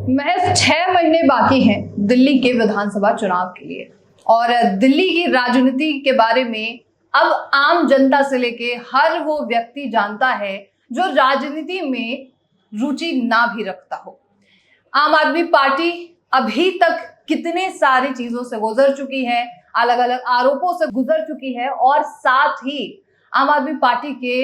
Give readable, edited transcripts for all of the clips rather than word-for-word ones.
महज 6 महीने बाकी हैं दिल्ली के विधानसभा चुनाव के लिए और दिल्ली की राजनीति के बारे में अब आम जनता से लेके हर वो व्यक्ति जानता है जो राजनीति में रुचि ना भी रखता हो। आम आदमी पार्टी अभी तक कितने सारी चीजों से गुजर चुकी है, अलग अलग आरोपों से गुजर चुकी है और साथ ही आम आदमी पार्टी के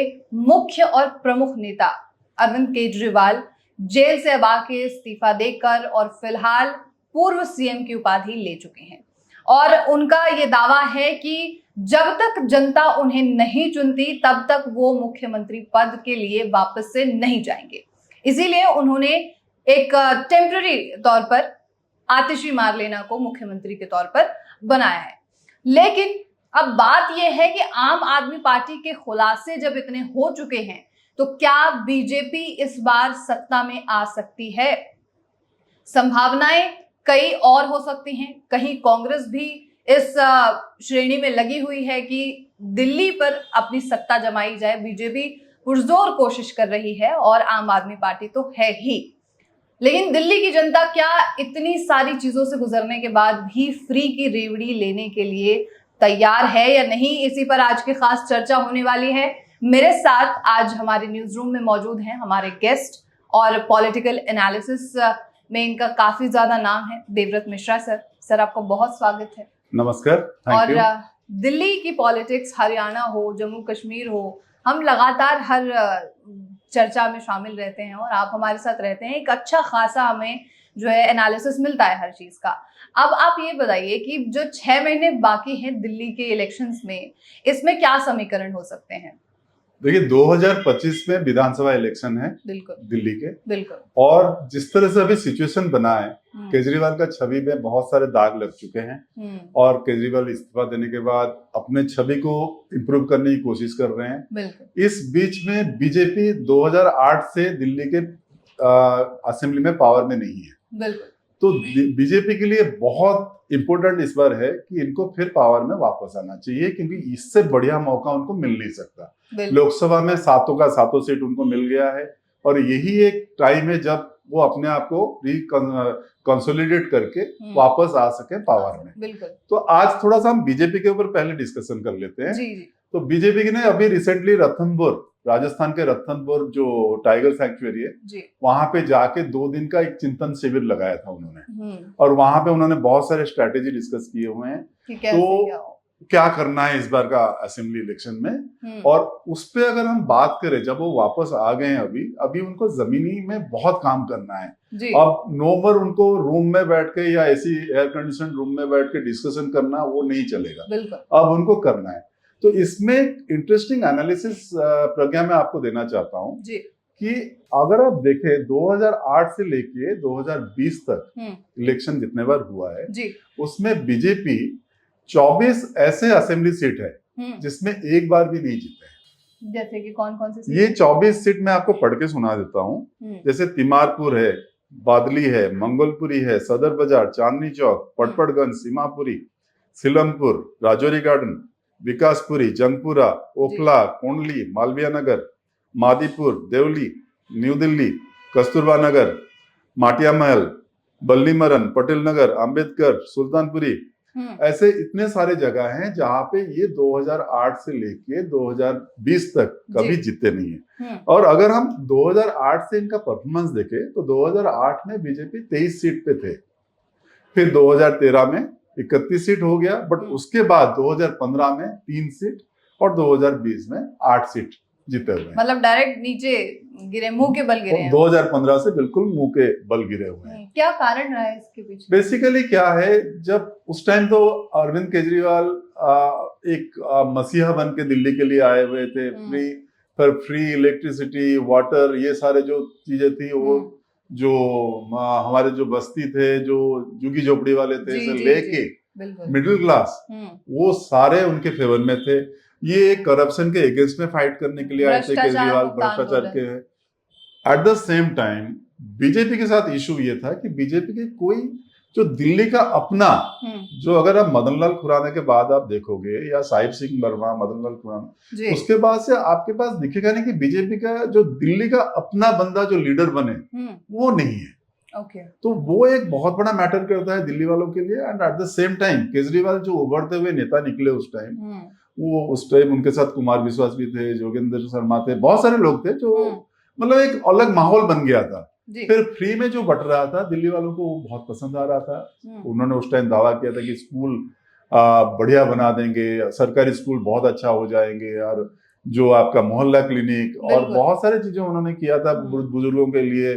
मुख्य और प्रमुख नेता अरविंद केजरीवाल जेल से अब आके इस्तीफा देकर और फिलहाल पूर्व सीएम की उपाधि ले चुके हैं और उनका ये दावा है कि जब तक जनता उन्हें नहीं चुनती तब तक वो मुख्यमंत्री पद के लिए वापस से नहीं जाएंगे। इसीलिए उन्होंने एक टेम्पररी तौर पर आतिशी मारलेना को मुख्यमंत्री के तौर पर बनाया है। लेकिन अब बात यह है कि आम आदमी पार्टी के खुलासे जब इतने हो चुके हैं तो क्या बीजेपी इस बार सत्ता में आ सकती है? संभावनाएं कई और हो सकती हैं। कहीं कांग्रेस भी इस श्रेणी में लगी हुई है कि दिल्ली पर अपनी सत्ता जमाई जाए। बीजेपी पुरजोर कोशिश कर रही है और आम आदमी पार्टी तो है ही, लेकिन दिल्ली की जनता क्या इतनी सारी चीजों से गुजरने के बाद भी फ्री की रेवड़ी लेने के लिए तैयार है या नहीं? इसी पर आज की खास चर्चा होने वाली है। मेरे साथ आज हमारे न्यूज रूम में मौजूद हैं हमारे गेस्ट और पॉलिटिकल एनालिसिस में इनका काफी ज्यादा नाम है, देवव्रत मिश्रा सर। सर आपका बहुत स्वागत है। नमस्कार। और दिल्ली की पॉलिटिक्स, हरियाणा हो, जम्मू कश्मीर हो, हम लगातार हर चर्चा में शामिल रहते हैं और आप हमारे साथ रहते हैं। एक अच्छा खासा हमें जो है एनालिसिस मिलता है हर चीज का। अब आप ये बताइए कि जो 6 महीने बाकी हैं दिल्ली के इलेक्शंस में, इसमें क्या समीकरण हो सकते हैं? देखिए 2025 में विधानसभा इलेक्शन है बिल्कुल दिल्ली के। बिल्कुल। और जिस तरह से अभी सिचुएशन बना है, केजरीवाल का छवि में बहुत सारे दाग लग चुके हैं और केजरीवाल इस्तीफा देने के बाद अपने छवि को इम्प्रूव करने की कोशिश कर रहे हैं। इस बीच में बीजेपी 2008 से दिल्ली के असेंबली में पावर में नहीं है। बिल्कुल। तो बीजेपी के लिए बहुत इंपॉर्टेंट इस बार है कि इनको फिर पावर में वापस आना चाहिए, क्योंकि इससे बढ़िया मौका उनको मिल नहीं सकता। लोकसभा में 7 का 7 सीट उनको मिल गया है और यही एक टाइम है जब वो अपने आप को कंसोलिडेट करके वापस आ सके पावर में। बिल्कुल। तो आज थोड़ा सा हम बीजेपी के ऊपर पहले डिस्कशन कर लेते हैं। जी। तो बीजेपी ने अभी रिसेंटली रणथंभौर, राजस्थान के रणथंभौर जो टाइगर सैंक्चुअरी है, वहां पे जाके 2 दिन का एक चिंतन शिविर लगाया था उन्होंने और वहां पे उन्होंने बहुत सारे स्ट्रैटेजी डिस्कस किए हुए हैं। तो क्या करना है इस बार का असेंबली इलेक्शन में, और उस पे अगर हम बात करें, जब वो वापस आ गए हैं अभी उनको जमीनी में बहुत काम करना है। अब नो मोर उनको रूम में बैठ के या ऐसी एयर कंडीशन रूम में बैठ के डिस्कशन करना वो नहीं चलेगा, अब उनको करना है। तो इसमें इंटरेस्टिंग एनालिसिस प्रज्ञा में आपको देना चाहता हूँ कि अगर आप देखें 2008 से लेके 2020 तक इलेक्शन जितने बार हुआ है उसमें बीजेपी 24 ऐसे असेंबली सीट है जिसमें एक बार भी नहीं जीते हैं। जैसे कि कौन कौन से सीट? ये 24 सीट मैं आपको पढ़ के सुना देता हूँ। जैसे तिमारपुर है, बादली है, मंगोलपुरी है, सदर बाजार, चांदनी चौक, पटपड़गंज, सीमापुरी, सिलमपुर, राजौरी गार्डन, विकासपुरी, जंगपुरा, ओखला, कोंडली, मालवीय नगर, मादीपुर, देवली, न्यू दिल्ली, कस्तूरबा नगर, माटिया महल, बल्लीमरन, पटेल नगर, अंबेडकर, सुल्तानपुरी, ऐसे इतने सारे जगह हैं जहां पे ये 2008 से लेके 2020 तक कभी जीते नहीं है। और अगर हम 2008 से इनका परफॉर्मेंस देखें तो 2008 में बीजेपी 23 सीट पे थे, फिर 2013 में 31 सीट हो गया, बट उसके बाद 2015 में 3 सीट और 2020 में 8 सीट जीते हुए हैं। मतलब डायरेक्ट नीचे गिरे, मुंह के बल गिरे हैं। 2015 से बिल्कुल मुंह के बल गिरे हुए हैं। क्या कारण रहा है इसके पीछे? बेसिकली क्या है, जब उस टाइम तो अरविंद केजरीवाल एक मसीहा बन के दिल्ली के लिए आए हुए थे। फ्री इलेक्ट्रिसिटी, वाटर, ये सारे जो चीजें थी वो जो हमारे जो बस्ती थे, जो झुग्गी झोपड़ी वाले थे, से लेके मिडिल क्लास, वो सारे उनके फेवर में थे। ये करप्शन के अगेंस्ट में फाइट करने के लिए आए थे केजरीवाल, भ्रष्टाचार के। At the same time BJP के साथ इशू ये था कि बीजेपी के कोई जो दिल्ली का अपना, जो अगर आप मदन लाल खुराना के बाद आप देखोगे या साहिब सिंह वर्मा, मदन लाल खुराना, उसके बाद से आपके पास दिखेगा नहीं कि बीजेपी का जो दिल्ली का अपना बंदा जो लीडर बने वो नहीं है। ओके। तो वो एक बहुत बड़ा मैटर करता है दिल्ली वालों के लिए। And at the same time Kejriwal जो उभरते हुए नेता निकले उस टाइम, वो उस टाइम उनके साथ कुमार विश्वास भी थे, जोगेंद्र शर्मा थे, बहुत सारे लोग थे जो मतलब एक अलग माहौल बन गया था। फिर फ्री में जो बट रहा था दिल्ली वालों को वो बहुत पसंद आ रहा था। उन्होंने उस टाइम दावा किया था कि स्कूल बढ़िया बना देंगे, सरकारी स्कूल बहुत अच्छा हो जाएंगे, और जो आपका मोहल्ला क्लिनिक और बहुत सारी चीजें उन्होंने किया था बुजुर्गों के लिए,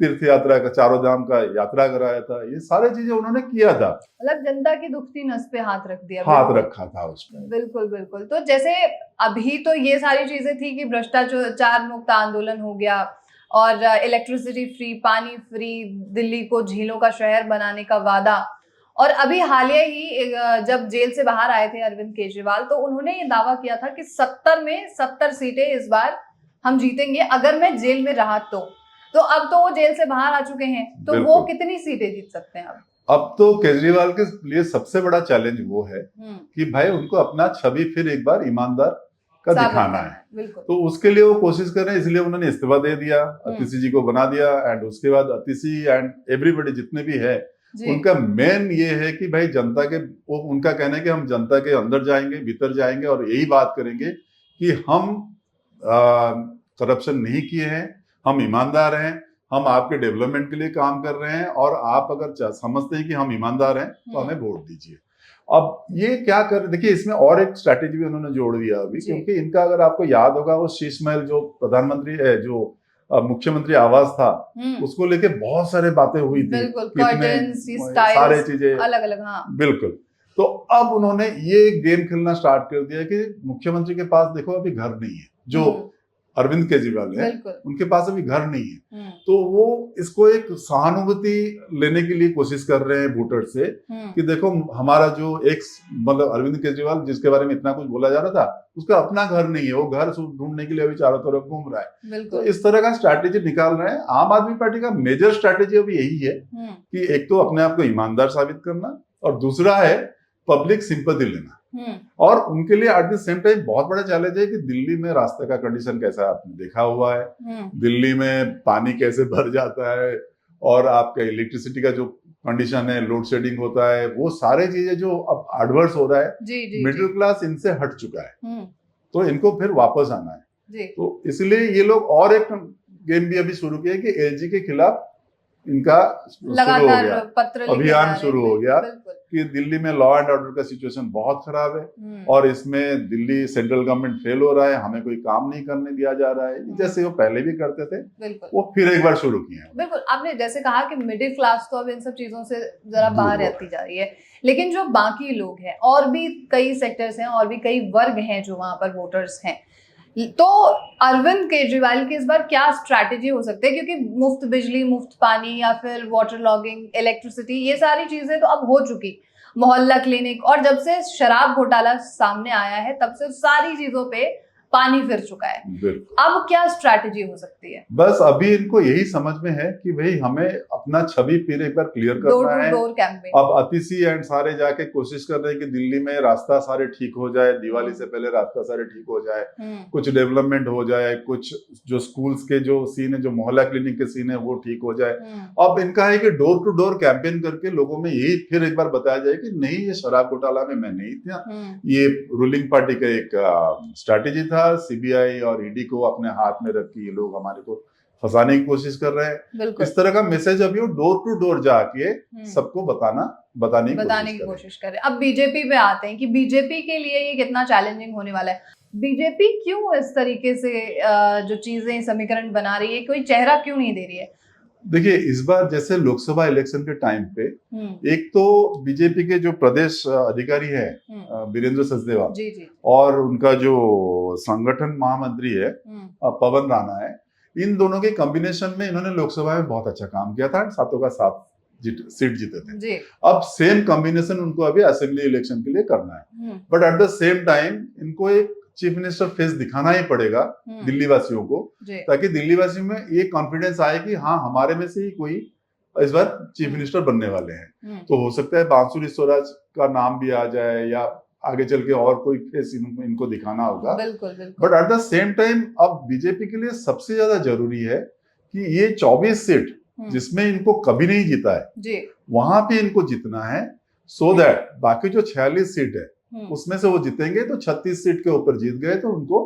तीर्थ यात्रा का, चारों धाम का यात्रा कराया था, ये सारी चीजें उन्होंने किया था। मतलब जनता की दुखती नस पे हाथ रख दिया, हाथ रखा था उस टाइम। बिल्कुल बिल्कुल। तो जैसे अभी तो ये सारी चीजें थी कि भ्रष्टाचार मुक्त आंदोलन हो गया और इलेक्ट्रिसिटी फ्री, पानी फ्री, दिल्ली को झीलों का शहर बनाने का वादा, और अभी हालिया ही जब जेल से बाहर आए थे अरविंद केजरीवाल, तो उन्होंने ये दावा किया था कि 70 में 70 सीटें इस बार हम जीतेंगे अगर मैं जेल में रहा तो अब तो वो जेल से बाहर आ चुके हैं, तो वो कितनी सीटें जीत सकते हैं अब तो केजरीवाल के लिए सबसे बड़ा चैलेंज वो है कि भाई उनको अपना छवि फिर एक बार ईमानदार का दिखाना है। तो उसके लिए वो कोशिश कर रहे हैं, इसलिए उन्होंने इस्तीफा दे दिया, अतिशी जी को बना दिया। एंड उसके बाद अतिशी एंड एवरीबडी जितने भी है, उनका मेन ये है कि भाई जनता के, वो उनका कहना है कि हम जनता के अंदर जाएंगे, भीतर जाएंगे और यही बात करेंगे कि हम करप्शन नहीं किए हैं, हम ईमानदार हैं, हम आपके डेवलपमेंट के लिए काम कर रहे हैं, और आप अगर समझते हैं कि हम ईमानदार हैं तो हमें वोट दीजिए। अब ये क्या कर, देखिए इसमें और एक स्ट्रैटेजी भी उन्होंने जोड़ दिया अभी, क्योंकि इनका अगर आपको याद होगा वो शीश महल जो प्रधानमंत्री है, जो मुख्यमंत्री आवास था, उसको लेके बहुत सारे बातें हुई थी, सारे चीजें अलग अलग। हाँ बिल्कुल। तो अब उन्होंने ये गेम खेलना स्टार्ट कर दिया कि मुख्यमंत्री के पास देखो अभी घर नहीं है, जो अरविंद केजरीवाल है उनके पास अभी घर नहीं है, तो वो इसको एक सहानुभूति लेने के लिए कोशिश कर रहे हैं वोटर से कि देखो हमारा जो एक्स, मतलब अरविंद केजरीवाल जिसके बारे में इतना कुछ बोला जा रहा था, उसका अपना घर नहीं है, वो घर ढूंढने के लिए अभी चारों तरफ घूम रहा है। तो इस तरह का स्ट्रैटेजी निकाल रहे हैं। आम आदमी पार्टी का मेजर स्ट्रैटेजी अभी यही है कि एक तो अपने आप को ईमानदार साबित करना, और दूसरा है पब्लिक सिंपैथी लेना। और उनके लिए एट द सेम टाइम बहुत बड़ा चैलेंज है कि दिल्ली में रास्ते का कंडीशन कैसा है, आपने देखा हुआ है, दिल्ली में पानी कैसे भर जाता है, और आपका इलेक्ट्रिसिटी का जो कंडीशन है, लोड शेडिंग होता है, वो सारे चीजें जो अब एडवर्स हो रहा है, मिडिल क्लास इनसे हट चुका है, तो इनको फिर वापस आना है। तो इसलिए ये लोग और एक गेम भी अभी शुरू किया कि एलजी के खिलाफ इनका लगातार पत्र अभियान शुरू हो गया कि दिल्ली में लॉ एंड ऑर्डर का सिचुएशन बहुत खराब है, और इसमें दिल्ली सेंट्रल गवर्नमेंट फेल हो रहा है, हमें कोई काम नहीं करने दिया जा रहा है, जैसे वो पहले भी करते थे, वो फिर एक बार शुरू किए हैं। बिल्कुल, आपने जैसे कहा कि मिडिल क्लास तो अब इन सब चीजों से जरा बाहर रहती जा रही है, लेकिन जो बाकी लोग हैं, और भी कई सेक्टर्स हैं, और भी कई वर्ग हैं जो वहां पर वोटर्स हैं, तो अरविंद केजरीवाल की इस बार क्या स्ट्रैटेजी हो सकती है? क्योंकि मुफ्त बिजली, मुफ्त पानी, या फिर वाटर लॉगिंग, इलेक्ट्रिसिटी, ये सारी चीजें तो अब हो चुकी, मोहल्ला क्लिनिक, और जब से शराब घोटाला सामने आया है तब से सारी चीजों पे पानी फिर चुका है। अब क्या स्ट्रैटेजी हो सकती है? बस अभी इनको यही समझ में है कि भाई हमें अपना छवि फिर एक बार क्लियर करना है। Door campaign. अब अतिशी एंड सारे जाके कोशिश कर रहे हैं कि दिल्ली में रास्ता सारे ठीक हो जाए, दिवाली से पहले रास्ता सारे ठीक हो जाए, कुछ डेवलपमेंट हो जाए, कुछ जो स्कूल्स के जो सीन है, जो मोहल्ला क्लिनिक के सीन है, वो ठीक हो जाए। अब इनका है कि डोर टू डोर कैंपेन करके लोगों में यही फिर एक बार बताया जाए कि नहीं, ये शराब घोटाला में मैं नहीं था, ये रूलिंग पार्टी का एक स्ट्रैटेजी था, सीबीआई और ईडी को अपने हाथ में रख के ये लोग हमारे को फंसाने की कोशिश कर रहे हैं। इस तरह का मैसेज अभी वो डोर टू डोर जाके सबको बताने की कोशिश कर रहे हैं। अब बीजेपी पे आते हैं कि बीजेपी के लिए ये कितना चैलेंजिंग होने वाला है। बीजेपी क्यों इस तरीके से जो चीजें समीकरण बना रही है, कोई चेहरा क्यों नहीं दे रही है? देखिए, इस बार जैसे लोकसभा इलेक्शन के टाइम पे एक तो बीजेपी के जो प्रदेश अधिकारी है वीरेंद्र सचदेवा, और उनका जो संगठन महामंत्री है पवन राणा है, इन दोनों के कॉम्बिनेशन में इन्होंने लोकसभा में बहुत अच्छा काम किया था, 7 का 7 सीट जीते थे। अब सेम कॉम्बिनेशन उनको अभी असेंबली इलेक्शन के लिए करना है, but at the same time इनको एक चीफ मिनिस्टर फेस दिखाना ही पड़ेगा दिल्ली वासियों को, ताकि दिल्ली वासियों में ये कॉन्फिडेंस आए कि हाँ, हमारे में से ही कोई इस बार चीफ मिनिस्टर बनने वाले हैं। तो हो सकता है बांसुरी स्वराज का नाम भी आ जाए, या आगे चल के और कोई फेस इनको दिखाना होगा। But at the same time अब बीजेपी के लिए सबसे ज्यादा जरूरी है कि ये 24 सीट जिसमें इनको कभी नहीं जीता है जी, वहां पे इनको जीतना है, सो दैट बाकी जो 46 सीट है उसमें से वो जीतेंगे तो 36 सीट के ऊपर जीत गए तो उनको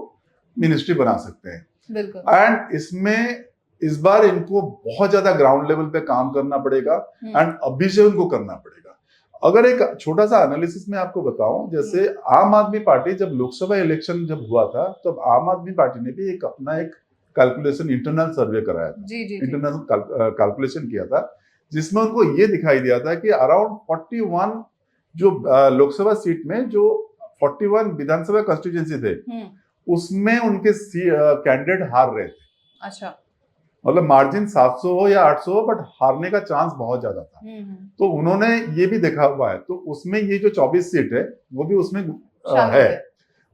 मिनिस्ट्री बना सकते हैं। बिल्कुल। एंड इसमें इस बार इनको बहुत ज्यादा ग्राउंड लेवल पे काम करना पड़ेगा एंड अभी से उनको करना पड़ेगा। अगर एक छोटा सा एनालिसिस में आपको बताऊं, जैसे आम आदमी पार्टी जब लोकसभा इलेक्शन जब हुआ था तब आम आदमी पार्टी ने भी अपना एक कैलकुलेशन इंटरनल सर्वे कराया था, इंटरनल कैलकुलेशन किया था, जिसमें उनको ये दिखाई दिया था कि अराउंड 41 जो लोकसभा सीट में जो 41 विधानसभा कॉन्स्टिट्यूएंसी थे उसमें उनके कैंडिडेट हार रहे थे। अच्छा, मतलब मार्जिन 700 हो या 800 हो बट हारने का चांस बहुत ज्यादा था। तो उन्होंने ये भी देखा हुआ है, तो उसमें ये जो 24 सीट है वो भी उसमें है।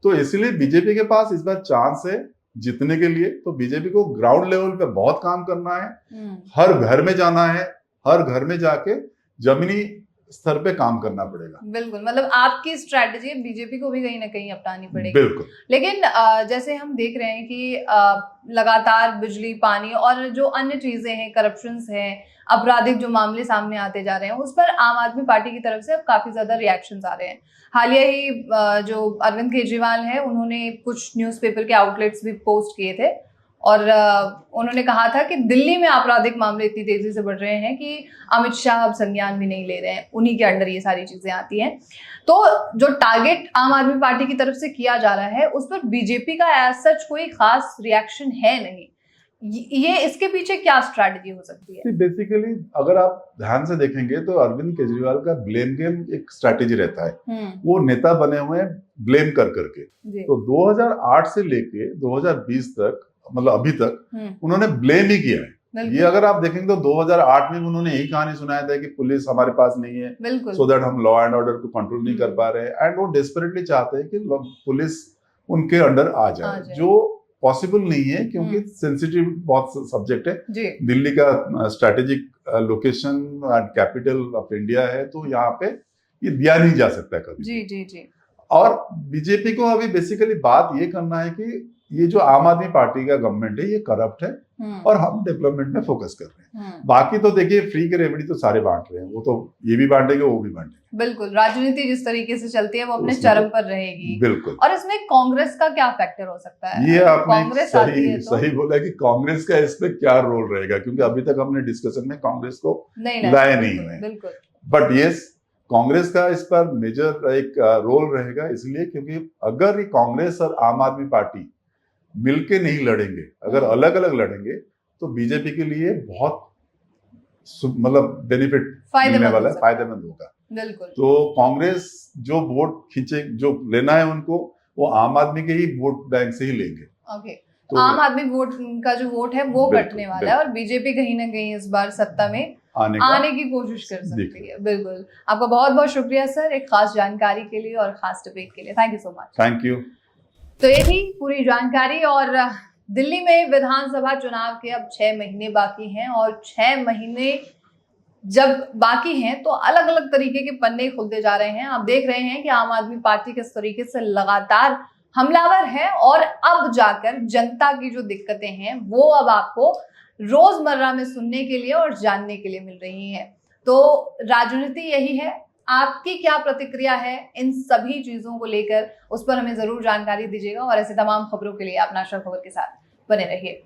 तो इसलिए बीजेपी के पास इस बार चांस है जीतने के लिए। तो बीजेपी को ग्राउंड लेवल पे बहुत काम करना है, हर घर में जाना है, हर घर में जाके जमीनी स्तर पे काम करना पड़ेगा। बिल्कुल, मतलब आपकी स्ट्रैटेजी बीजेपी को भी कहीं ना कहीं अपनानी पड़ेगी। बिल्कुल। लेकिन जैसे हम देख रहे हैं कि लगातार बिजली, पानी और जो अन्य चीजें हैं, करप्शंस हैं, आपराधिक जो मामले सामने आते जा रहे हैं, उस पर आम आदमी पार्टी की तरफ से अब काफी ज्यादा रिएक्शंस आ रहे हैं। हालिया ही जो अरविंद केजरीवाल है उन्होंने कुछ न्यूज़पेपर के आउटलेट्स भी पोस्ट किए थे और उन्होंने कहा था कि दिल्ली में आपराधिक मामले इतनी तेजी से बढ़ रहे हैं कि अमित शाह अब संज्ञान भी नहीं ले रहे हैं, उन्हीं के अंडर ये सारी चीजें आती हैं। तो जो टारगेट आम आदमी पार्टी की तरफ से किया जा रहा है उस पर बीजेपी का एज सच कोई खास रिएक्शन है नहीं। ये इसके पीछे क्या स्ट्रैटेजी हो सकती है? बेसिकली अगर आप ध्यान से देखेंगे तो अरविंद केजरीवाल का ब्लेम गेम एक स्ट्रैटेजी रहता है। वो नेता बने हुए हैं ब्लेम कर करके। तो 2008 से लेके 2020 तक, मतलब अभी तक उन्होंने ब्लेम ही किया है। ये अगर आप देखेंगे तो 2008 में उन्होंने यही कहानी सुनाया था कि पुलिस हमारे पास नहीं है, सो दैट हम लॉ एंड ऑर्डर को कंट्रोल नहीं कर पा रहे हैं। एंड वो डेस्परेटली चाहते हैं कि पुलिस उनके अंडर आ जाए, जो पॉसिबल नहीं है क्योंकि सेंसिटिव बहुत सब्जेक्ट है। दिल्ली का strategic location and capital of India है, तो यहाँ पे ये दिया नहीं जा सकता कभी। जी जी जी। और बीजेपी को अभी बेसिकली बात ये करना है कि ये जो आम आदमी पार्टी का गवर्नमेंट है ये करप्ट है और हम डेवलपमेंट में फोकस कर रहे हैं। बाकी तो देखिए फ्री के रेमेडी तो सारे बांट रहे हैं, वो तो ये भी बांटेंगे वो भी बांटेंगे। बिल्कुल, राजनीति जिस तरीके से चलती है वो अपने चरम पर रहेगी। बिल्कुल। और इसमें कांग्रेस का क्या फैक्टर हो सकता है? ये आपने कांग्रेस सही बोला कि कांग्रेस का इस पे क्या रोल रहेगा, क्योंकि अभी तक हमने डिस्कशन में कांग्रेस को लाया नहीं है। बिल्कुल। बट यस, कांग्रेस का इस पर मेजर एक रोल रहेगा, इसलिए क्योंकि अगर ये कांग्रेस और आम आदमी पार्टी मिलके नहीं लड़ेंगे, अगर अलग अलग लड़ेंगे तो बीजेपी के लिए बहुत मतलब बेनिफिट मिलने वाला है, फायदेमंद होगा। बिल्कुल। तो कांग्रेस जो वोट खींचे, जो लेना है उनको, वो आम आदमी के ही वोट बैंक से ही लेंगे। ओके। तो आम आदमी वोट का जो वोट है वो कटने वाला है और बीजेपी कहीं ना कहीं इस बार सत्ता में आने की कोशिश कर सकती है। बिल्कुल। आपका बहुत बहुत शुक्रिया सर, एक खास जानकारी के लिए और खास डिबेट के लिए। Thank you so much. Thank you. तो ये थी पूरी जानकारी। और दिल्ली में विधानसभा चुनाव के अब 6 महीने बाकी हैं और 6 महीने जब बाकी हैं तो अलग अलग तरीके के पन्ने खुलते जा रहे हैं। आप देख रहे हैं कि आम आदमी पार्टी किस तरीके से लगातार हमलावर है और अब जाकर जनता की जो दिक्कतें हैं वो अब आपको रोजमर्रा में सुनने के लिए और जानने के लिए मिल रही हैं। तो राजनीति यही है। आपकी क्या प्रतिक्रिया है इन सभी चीजों को लेकर, उस पर हमें जरूर जानकारी दीजिएगा और ऐसे तमाम खबरों के लिए आप नेशनल खबर के साथ बने रहिए।